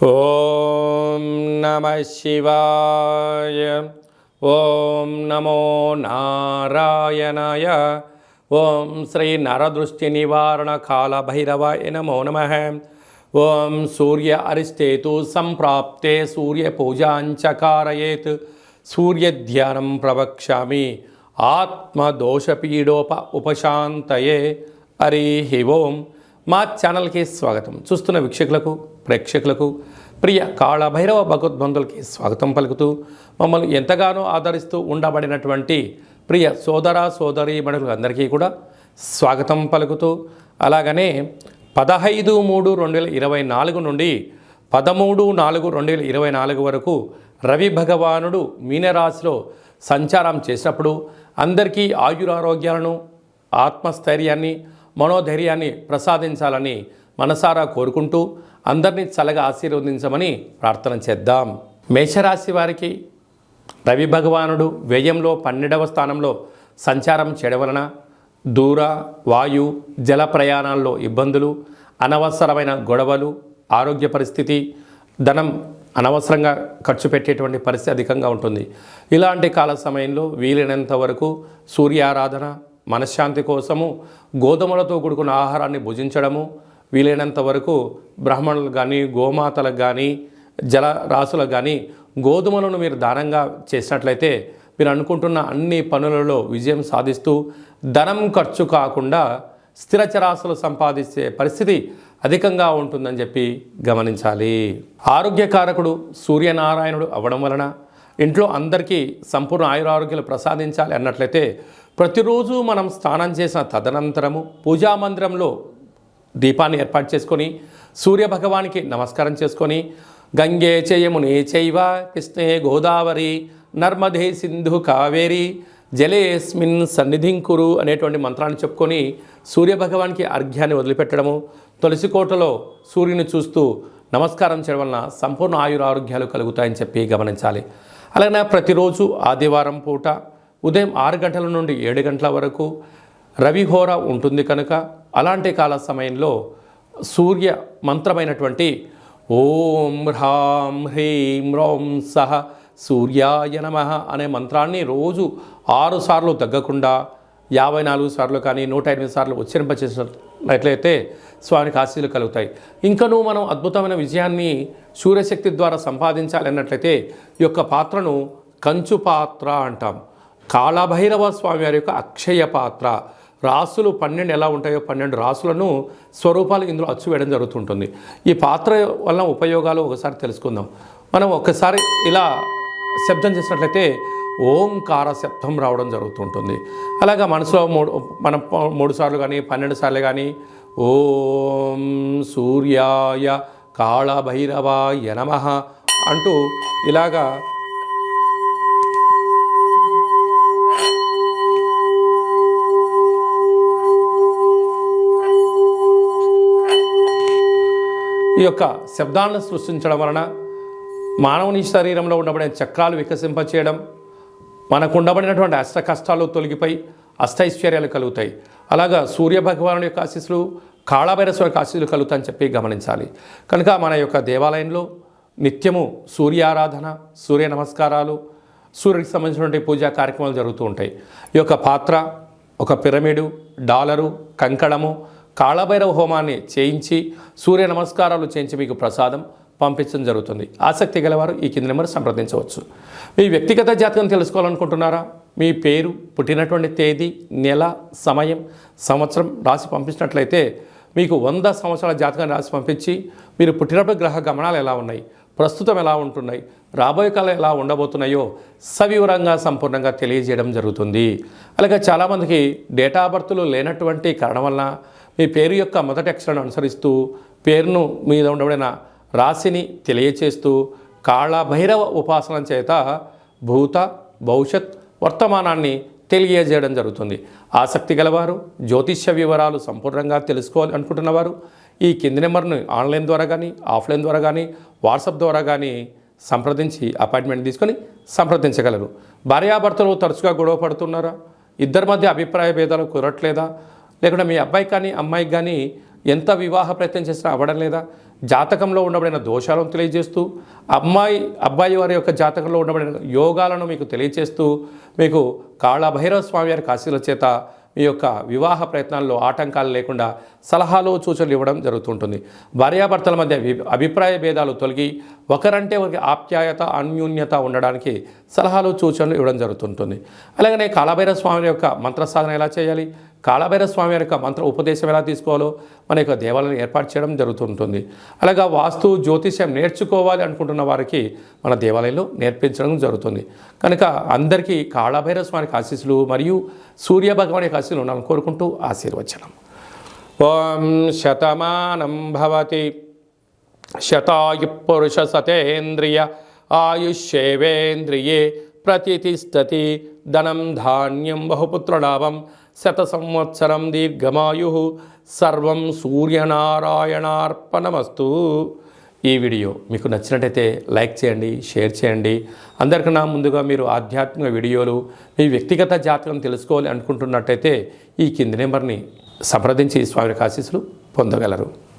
ఓం నమః శివాయ. ఓం నమో నారాయణాయ. ఓం శ్రీ నరదృష్టి నివారణ కాల భైరవాయ నమో నమః. ఓం సూర్య అరిష్టేతు సంప్రాప్తే సూర్య పూజాంచ కారయేత్. సూర్యధ్యానం ప్రవక్ష్యామి ఆత్మదోషపీడోప ఉపశాంతయే. హరి ఓం. మా ఛానల్కి స్వాగతం. చూస్తున్న వీక్షకులకు ప్రేక్షకులకు ప్రియ కాళభైరవ భగవద్బంధులకి స్వాగతం పలుకుతూ మమ్మల్ని ఎంతగానో ఆదరిస్తూ ఉండబడినటువంటి ప్రియ సోదర సోదరీమణులు అందరికీ కూడా స్వాగతం పలుకుతూ, అలాగనే 15/3/2024 నుండి 13/4/2024 వరకు రవి భగవానుడు మీనరాశిలో సంచారం చేసినప్పుడు అందరికీ ఆయురారోగ్యాలను, ఆత్మస్థైర్యాన్ని, మనోధైర్యాన్ని ప్రసాదించాలని మనసారా కోరుకుంటూ అందరినీ చల్లగా ఆశీర్వదించమని ప్రార్థన చేద్దాం. మేషరాశి వారికి రవి భగవానుడు వ్యయంలో 12వ స్థానంలో సంచారం చేయడం వలన దూర, వాయు, జల ప్రయాణాల్లో ఇబ్బందులు, అనవసరమైన గొడవలు, ఆరోగ్య పరిస్థితి, ధనం అనవసరంగా ఖర్చు పెట్టేటువంటి పరిస్థితి అధికంగా ఉంటుంది. ఇలాంటి కాల సమయంలో వీలైనంత వరకు సూర్యారాధన, మనశ్శాంతి కోసము గోధుమలతో కూడుకున్న ఆహారాన్ని భుజించడము, వీలైనంత వరకు బ్రాహ్మణులకు కానీ, గోమాతలకు కానీ, జలరాశులకు కానీ గోధుమలను మీరు దానంగా చేసినట్లయితే మీరు అనుకుంటున్న అన్ని పనులలో విజయం సాధిస్తూ ధనం ఖర్చు కాకుండా స్థిరచరాశులు సంపాదించే పరిస్థితి అధికంగా ఉంటుందని చెప్పి గమనించాలి. ఆరోగ్యకారకుడు సూర్యనారాయణుడు అవ్వడం వలన ఇంట్లో అందరికీ సంపూర్ణ ఆయురారోగ్యాలు ప్రసాదించాలి అన్నట్లయితే ప్రతిరోజు మనం స్నానం చేసిన తదనంతరము పూజామందిరంలో దీపాన్ని ఏర్పాటు చేసుకొని సూర్యభగవానికి నమస్కారం చేసుకొని గంగే చయమునే చైవ కృష్ణే గోదావరి నర్మదే సింధు కావేరి జలేస్మిన్ సన్నిధింకురు అనేటువంటి మంత్రాన్ని చెప్పుకొని సూర్యభగవానికి అర్ఘ్యాన్ని వదిలిపెట్టడము, తులసి కోటలో సూర్యుని చూస్తూ నమస్కారం చేయడం వలన సంపూర్ణ ఆయురారోగ్యాలు కలుగుతాయని చెప్పి గమనించాలి. అలాగే ప్రతిరోజు ఆదివారం పూట ఉదయం 6 గంటల నుండి 7 గంటల వరకు రవిహోర ఉంటుంది కనుక అలాంటి కాల సమయంలో సూర్య మంత్రమైనటువంటి ఓం హ్రాం హ్రీం రోం సహ సూర్యాయ నమః అనే మంత్రాన్ని రోజు 6 సార్లు తగ్గకుండా 54 సార్లు కానీ 108 సార్లు ఉచ్చరింపచేసినట్లయితే స్వామికి ఆశీస్సులు కలుగుతాయి. ఇంకనూ మనం అద్భుతమైన విజయాన్ని సూర్యశక్తి ద్వారా సంపాదించాలి అన్నట్లయితే ఈ యొక్క పాత్రను కంచు పాత్ర అంటాం. కాళభైరవ స్వామి వారి యొక్క అక్షయ పాత్ర. రాసులు 12 ఎలా ఉంటాయో 12 రాసులను స్వరూపాలు ఇందులో అచ్చు వేయడం జరుగుతుంటుంది. ఈ పాత్ర వలన ఉపయోగాలు ఒకసారి తెలుసుకుందాం. మనం ఒక్కసారి ఇలా శబ్దం చేసినట్లయితే ఓంకార శబ్దం రావడం జరుగుతుంటుంది. అలాగా మనసులో మనం 3 సార్లు కానీ 12 సార్లు కానీ ఓం సూర్యాయ కాళభైరవాయ నమః అంటూ ఇలాగా ఈ యొక్క శబ్దాలను సృష్టించడం వలన మానవుని శరీరంలో ఉండబడిన చక్రాలు వికసింపచేయడం, మనకు ఉండబడినటువంటి అష్ట కష్టాలు తొలగిపోయి అష్టైశ్వర్యాలు కలుగుతాయి. అలాగా సూర్యభగవానుడి యొక్క ఆశీస్సులు, కాళభైరవ యొక్క ఆశీస్సులు కలుగుతాయని చెప్పి గమనించాలి. కనుక మన యొక్క దేవాలయంలో నిత్యము సూర్యారాధన, సూర్య నమస్కారాలు, సూర్యుడికి సంబంధించినటువంటి పూజా కార్యక్రమాలు జరుగుతూ ఉంటాయి. ఈ యొక్క పాత్ర, ఒక పిరమిడు, డాలరు, కంకణము, కాళభైరవ హోమాన్ని చేయించి సూర్య నమస్కారాలు చేయించి మీకు ప్రసాదం పంపించడం జరుగుతుంది. ఆసక్తి గలవారు ఈ కింది నెంబర్ సంప్రదించవచ్చు. మీ వ్యక్తిగత జాతకం తెలుసుకోవాలనుకుంటున్నారా? మీ పేరు, పుట్టినటువంటి తేదీ, నెల, సమయం, సంవత్సరం రాసి పంపించినట్లయితే మీకు 100 సంవత్సరాల జాతకాన్ని రాసి పంపించి మీరు పుట్టినప్పుడు గ్రహ గమనాలు ఎలా ఉన్నాయి, ప్రస్తుతం ఎలా ఉంటున్నాయి, రాబోయే కాలం ఎలా ఉండబోతున్నాయో సవివరంగా సంపూర్ణంగా తెలియజేయడం జరుగుతుంది. అలాగే చాలామందికి డేటా ఆఫ్ బర్త్లు లేనటువంటి కారణం వలన మీ పేరు యొక్క మొదటి అక్షరాన్ని అనుసరిస్తూ పేరును మీద ఉండబడిన రాశిని తెలియచేస్తూ కాళభైరవ ఉపాసన చేత భూత, భవిష్యత్, వర్తమానాన్ని తెలియజేయడం జరుగుతుంది. ఆసక్తి గలవారు, జ్యోతిష్య వివరాలు సంపూర్ణంగా తెలుసుకోవాలి అనుకుంటున్నవారు ఈ కింది నెంబర్ను ఆన్లైన్ ద్వారా కానీ, ఆఫ్లైన్ ద్వారా కానీ, వాట్సాప్ ద్వారా కానీ సంప్రదించి అపాయింట్మెంట్ తీసుకొని సంప్రదించగలరు. భార్యాభర్తలు తరచుగా గొడవ పడుతున్నారా? ఇద్దరి మధ్య అభిప్రాయ భేదాలు కుదరట్లేదా? లేకుంటే మీ అబ్బాయికి కానీ అమ్మాయికి కానీ ఎంత వివాహ ప్రయత్నం చేసినా అవ్వడం లేదా? జాతకంలో ఉండబడిన దోషాలను తెలియజేస్తూ అబ్బాయి వారి యొక్క జాతకంలో ఉండబడిన యోగాలను మీకు తెలియజేస్తూ మీకు కాళభైరవ స్వామి వారి ఆశీస్సుల చేత మీ యొక్క వివాహ ప్రయత్నాల్లో ఆటంకాలు లేకుండా సలహాలు సూచనలు ఇవ్వడం జరుగుతుంటుంది. భార్యాభర్తల మధ్య అభిప్రాయ భేదాలు తొలగి ఒకరంటే ఒకరికి ఆప్యాయత అన్యోన్యత ఉండడానికి సలహాలు సూచనలు ఇవ్వడం జరుగుతుంటుంది. అలాగనే కాళభైరవ స్వామి యొక్క మంత్ర సాధన ఎలా చేయాలి, కాళభైరవ స్వామి యొక్క మంత్ర ఉపదేశం ఎలా తీసుకోవాలో మన యొక్క దేవాలయం ఏర్పాటు చేయడం జరుగుతుంటుంది. అలాగా వాస్తు జ్యోతిష్యం నేర్చుకోవాలి అనుకుంటున్న వారికి మన దేవాలయంలో నేర్పించడం జరుగుతుంది. కనుక అందరికీ కాళభైరవ స్వామికి ఆశీస్సులు మరియు సూర్య భగవాని యొక్క ఆశీస్సులు ఉండాలని కోరుకుంటూ ఆశీర్వచనం. ఓం శతమానం భవతి శతాయు పురుష సతేంద్రియ ఆయుష్యేవేంద్రియే ప్రతిష్టతి ధనం ధాన్యం బహుపుత్రలాభం శత సంవత్సరం దీర్ఘమాయు సర్వం సూర్యనారాయణార్పణమస్తు. ఈ వీడియో మీకు నచ్చినట్టయితే లైక్ చేయండి, షేర్ చేయండి. అందరికన్నా ముందుగా మీరు ఆధ్యాత్మిక వీడియోలు మీ వ్యక్తిగత జాతకం తెలుసుకోవాలి అనుకుంటున్నట్టయితే ఈ కింది నెంబర్ని సంప్రదించి స్వామి ఆశీస్సులు పొందగలరు.